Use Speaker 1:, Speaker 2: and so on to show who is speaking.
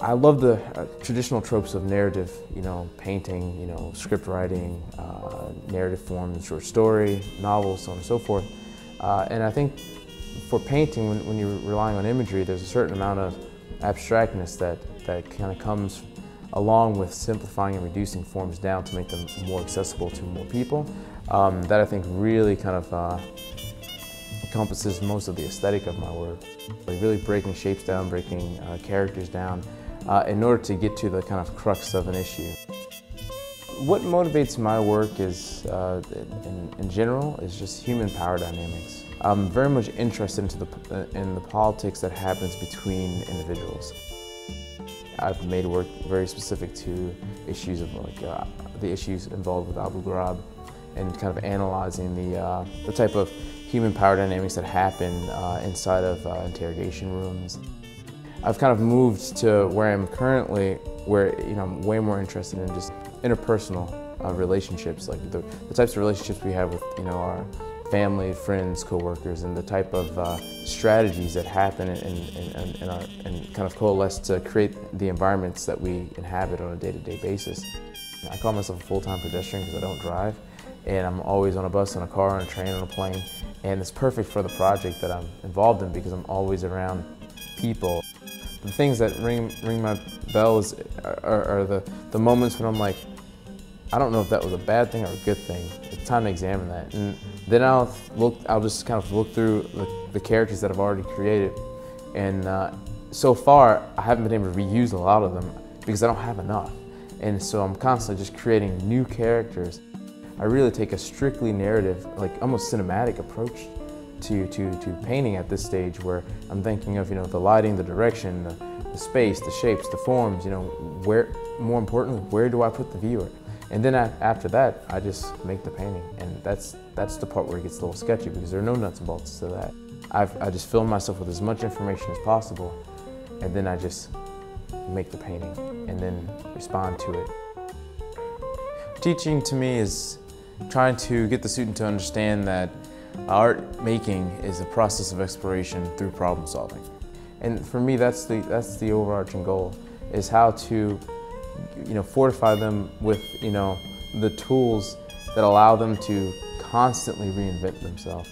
Speaker 1: I love the traditional tropes of narrative, painting, script writing, narrative form, short story, novels, so on and so forth. And I think for painting, when you're relying on imagery, there's a certain amount of abstractness that kind of comes along with simplifying and reducing forms down to make them more accessible to more people. That I think really kind of encompasses most of the aesthetic of my work. Like really breaking shapes down, breaking characters down in order to get to the kind of crux of an issue. What motivates my work is, in general, is just human power dynamics. I'm very much interested in the politics that happens between individuals. I've made work very specific to issues of the issues involved with Abu Ghraib, and kind of analyzing the type of human power dynamics that happen inside of interrogation rooms. I've kind of moved to where I'm currently, where I'm way more interested in just interpersonal relationships, like the types of relationships we have with our family, friends, co-workers, and the type of strategies that happen and kind of coalesce to create the environments that we inhabit on a day-to-day basis. I call myself a full-time pedestrian because I don't drive, and I'm always on a bus, on a car, on a train, on a plane, and it's perfect for the project that I'm involved in because I'm always around people. The things that ring my bells are the moments when I'm like, I don't know if that was a bad thing or a good thing. It's time to examine that. And then I'll just kind of look through the characters that I've already created. And so far, I haven't been able to reuse a lot of them because I don't have enough. And so I'm constantly just creating new characters. I really take a strictly narrative, like almost cinematic approach to painting at this stage, where I'm thinking of the lighting, the direction, the space, the shapes, the forms, where, more importantly, where do I put the viewer? And then after that, I just make the painting. And that's the part where it gets a little sketchy because there are no nuts and bolts to that. I just fill myself with as much information as possible, and then I just make the painting and then respond to it. Teaching to me is trying to get the student to understand that art making is a process of exploration through problem solving. And for me, that's the overarching goal, is how to fortify them with the tools that allow them to constantly reinvent themselves.